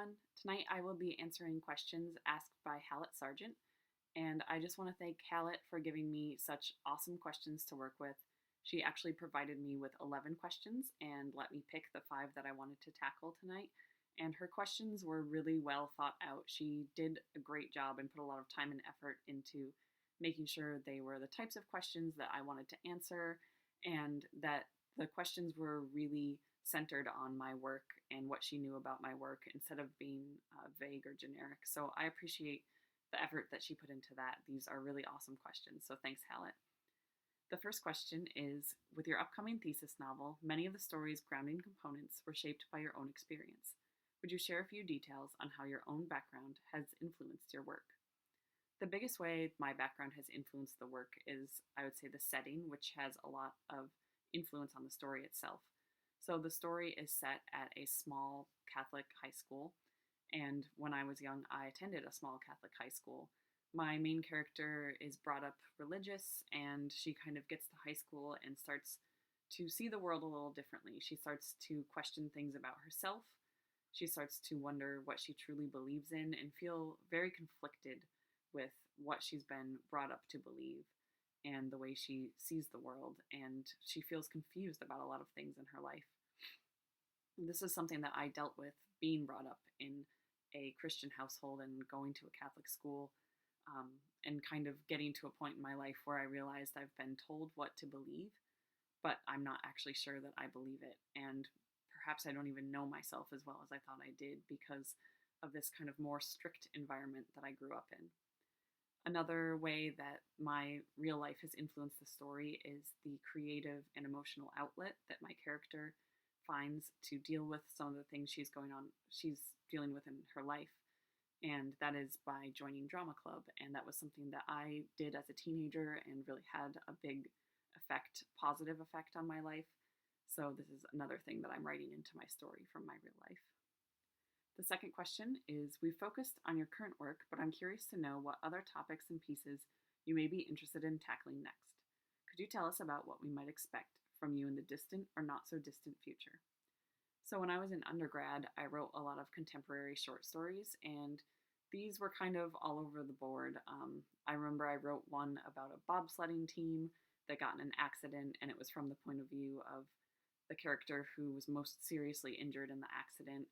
everyone. Tonight I will be answering questions asked by Hallett Sargent, and I just want to thank Hallett for giving me such awesome questions to work with. She actually provided me with 11 questions and let me pick the five that I wanted to tackle tonight. And her questions were really well thought out. She did a great job and put a lot of time and effort into making sure they were the types of questions that I wanted to answer and that the questions were really centered on my work and what she knew about my work instead of being vague or generic. So I appreciate the effort that she put into that. These are really awesome questions. So thanks, Hallett. The first question is, with your upcoming thesis novel, many of the story's grounding components were shaped by your own experience. Would you share a few details on how your own background has influenced your work? The biggest way my background has influenced the work is, I would say, the setting, which has a lot of influence on the story itself. So the story is set at a small Catholic high school, and when I was young, I attended a small Catholic high school. My main character is brought up religious, and she kind of gets to high school and starts to see the world a little differently. She starts to question things about herself. She starts to wonder what she truly believes in and feel very conflicted with what she's been brought up to believe and the way she sees the world. And she feels confused about a lot of things in her life. This is something that I dealt with being brought up in a Christian household and going to a Catholic school, and kind of getting to a point in my life where I realized I've been told what to believe, but I'm not actually sure that I believe it. And perhaps I don't even know myself as well as I thought I did because of this kind of more strict environment that I grew up in. Another way that my real life has influenced the story is the creative and emotional outlet that my character finds to deal with some of the things she's dealing with in her life. And that is by joining drama club. And that was something that I did as a teenager and really had a big positive effect on my life. So this is another thing that I'm writing into my story from my real life. The second question is, we focused on your current work, but I'm curious to know what other topics and pieces you may be interested in tackling next. Could you tell us about what we might expect from you in the distant or not so distant future? So when I was in undergrad, I wrote a lot of contemporary short stories, and these were kind of all over the board. I remember I wrote one about a bobsledding team that got in an accident, and it was from the point of view of the character who was most seriously injured in the accident.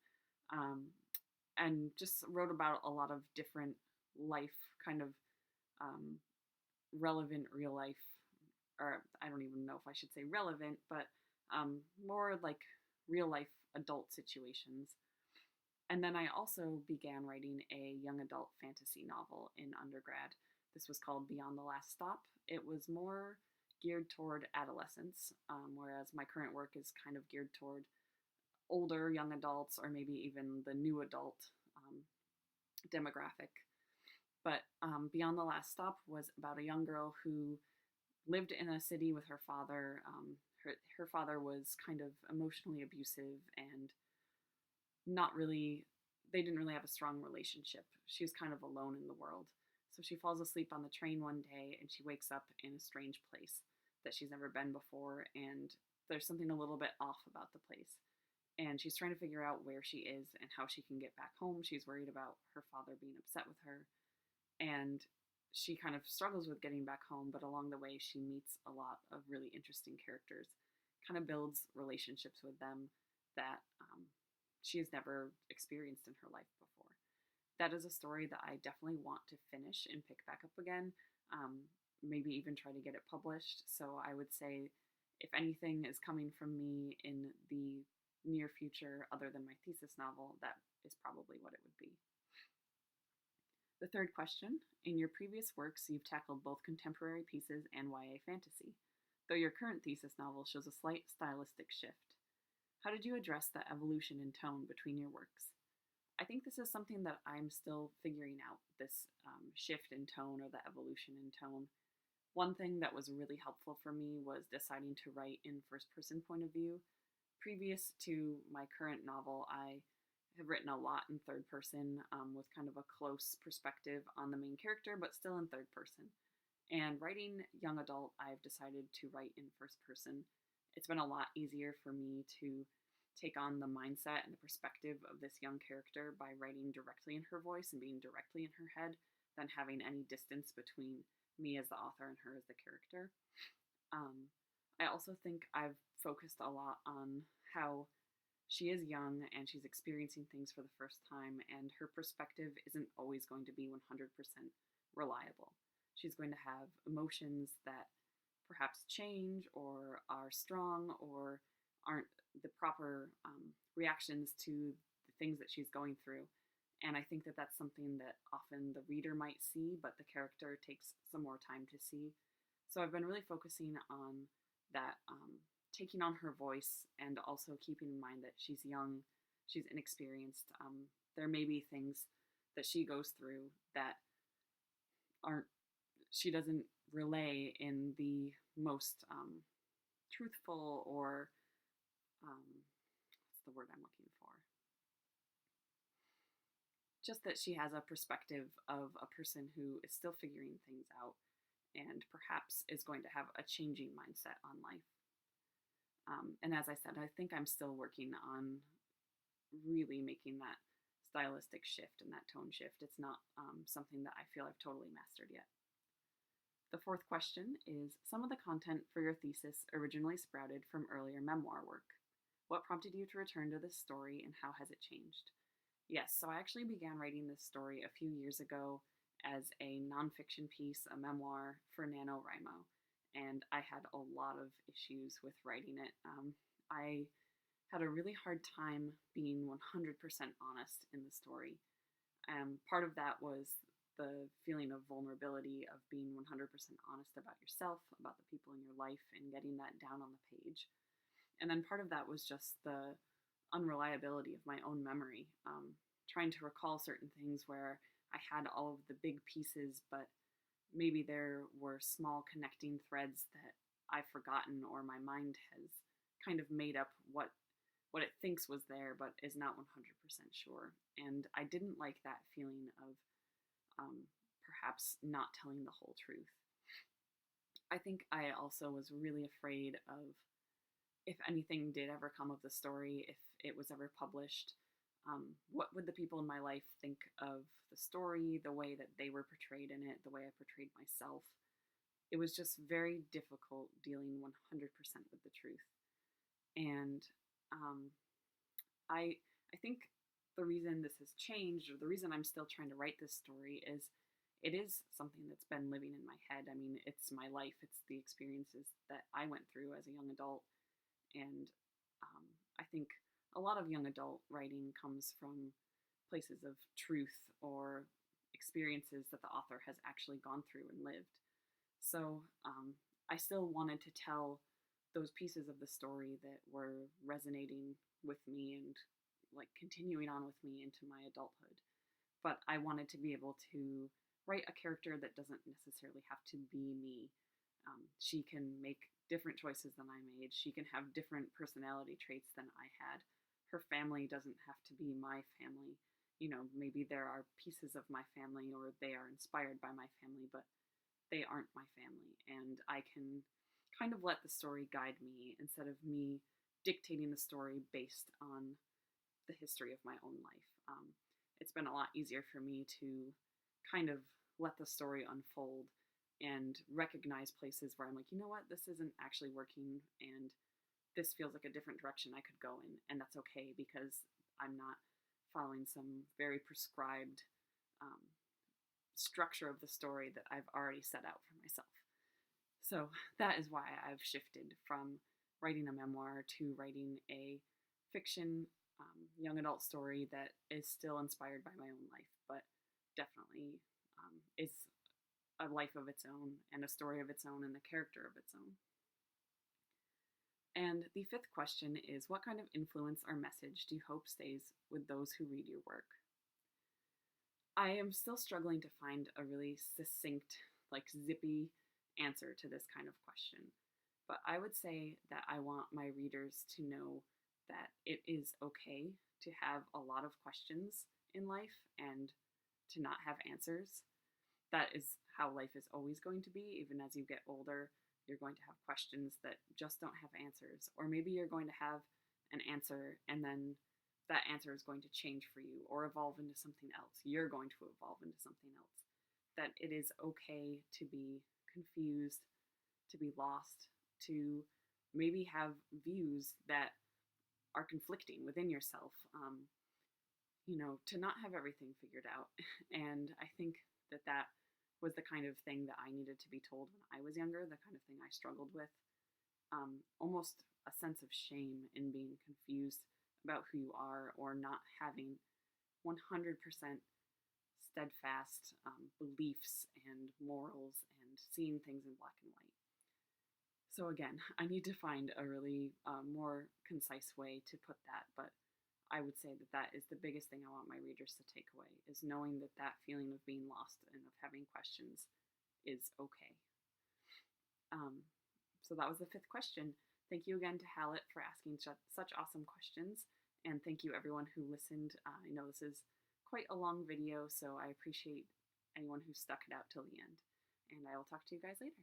And just wrote about a lot of different life, kind of relevant real life, or I don't even know if I should say relevant, but more like real life adult situations. And then I also began writing a young adult fantasy novel in undergrad. This was called Beyond the Last Stop. It was more geared toward adolescence, whereas my current work is kind of geared toward older young adults or maybe even the new adult demographic. But Beyond the Last Stop was about a young girl who lived in a city with her father. Her father was kind of emotionally abusive and they didn't really have a strong relationship. She was kind of alone in the world. So she falls asleep on the train one day and she wakes up in a strange place that she's never been before, and there's something a little bit off about the place. And she's trying to figure out where she is and how she can get back home. She's worried about her father being upset with her. And she kind of struggles with getting back home, but along the way, she meets a lot of really interesting characters, kind of builds relationships with them that she has never experienced in her life before. That is a story that I definitely want to finish and pick back up again, maybe even try to get it published. So I would say if anything is coming from me in the near future other than my thesis novel, that is probably what it would be. The third question, in your previous works, you've tackled both contemporary pieces and YA fantasy, though your current thesis novel shows a slight stylistic shift. How did you address the evolution in tone between your works? I think this is something that I'm still figuring out, this shift in tone or the evolution in tone. One thing that was really helpful for me was deciding to write in first-person point of view. Previous to my current novel, I have written a lot in third person with kind of a close perspective on the main character, but still in third person. And writing young adult, I've decided to write in first person. It's been a lot easier for me to take on the mindset and the perspective of this young character by writing directly in her voice and being directly in her head than having any distance between me as the author and her as the character. I also think I've focused a lot on how she is young and she's experiencing things for the first time, and her perspective isn't always going to be 100% reliable. She's going to have emotions that perhaps change or are strong or aren't the proper reactions to the things that she's going through. And I think that that's something that often the reader might see, but the character takes some more time to see. So I've been really focusing on that, taking on her voice and also keeping in mind that she's young, she's inexperienced. There may be things that she goes through that aren't, she doesn't relay in the most truthful or what's the word I'm looking for? Just that she has a perspective of a person who is still figuring things out and perhaps is going to have a changing mindset on life. And as I said, I think I'm still working on really making that stylistic shift and that tone shift. It's not something that I feel I've totally mastered yet. The fourth question is, some of the content for your thesis originally sprouted from earlier memoir work. What prompted you to return to this story and how has it changed? Yes, so I actually began writing this story a few years ago as a nonfiction piece, a memoir for NaNoWriMo, and I had a lot of issues with writing it. I had a really hard time being 100% honest in the story. Part of that was the feeling of vulnerability of being 100% honest about yourself, about the people in your life, and getting that down on the page. And then part of that was just the unreliability of my own memory, trying to recall certain things where I had all of the big pieces, but maybe there were small connecting threads that I've forgotten or my mind has kind of made up what it thinks was there but is not 100% sure. And I didn't like that feeling of perhaps not telling the whole truth. I think I also was really afraid of, if anything did ever come of the story, if it was ever published, what would the people in my life think of the story, the way that they were portrayed in it, the way I portrayed myself. It was just very difficult dealing 100% with the truth. And I think the reason this has changed, or the reason I'm still trying to write this story, is it is something that's been living in my head. I mean, it's my life, it's the experiences that I went through as a young adult. And I think a lot of young adult writing comes from places of truth or experiences that the author has actually gone through and lived. So I still wanted to tell those pieces of the story that were resonating with me and like continuing on with me into my adulthood. But I wanted to be able to write a character that doesn't necessarily have to be me. She can make different choices than I made. She can have different personality traits than I had. Her family doesn't have to be my family. You know, maybe there are pieces of my family or they are inspired by my family, but they aren't my family. And I can kind of let the story guide me instead of me dictating the story based on the history of my own life. It's been a lot easier for me to kind of let the story unfold and recognize places where I'm like, you know what, this isn't actually working and this feels like a different direction I could go in. And that's okay because I'm not following some very prescribed structure of the story that I've already set out for myself. So that is why I've shifted from writing a memoir to writing a fiction young adult story that is still inspired by my own life, but definitely is a life of its own and a story of its own and a character of its own. And the fifth question is, what kind of influence or message do you hope stays with those who read your work? I am still struggling to find a really succinct, like zippy answer to this kind of question. But I would say that I want my readers to know that it is okay to have a lot of questions in life and to not have answers. That is how life is always going to be. Even as you get older, you're going to have questions that just don't have answers. Or maybe you're going to have an answer, and then that answer is going to change for you or evolve into something else. You're going to evolve into something else. That it is okay to be confused, to be lost, to maybe have views that are conflicting within yourself, to not have everything figured out. And I think that that was the kind of thing that I needed to be told when I was younger, the kind of thing I struggled with. Almost a sense of shame in being confused about who you are, or not having 100% steadfast beliefs and morals and seeing things in black and white. So again, I need to find a really more concise way to put that, but I would say that that is the biggest thing I want my readers to take away, is knowing that that feeling of being lost and of having questions is okay. So that was the fifth question. Thank you again to Hallett for asking such awesome questions, and thank you everyone who listened. I know this is quite a long video, so I appreciate anyone who stuck it out till the end, and I will talk to you guys later.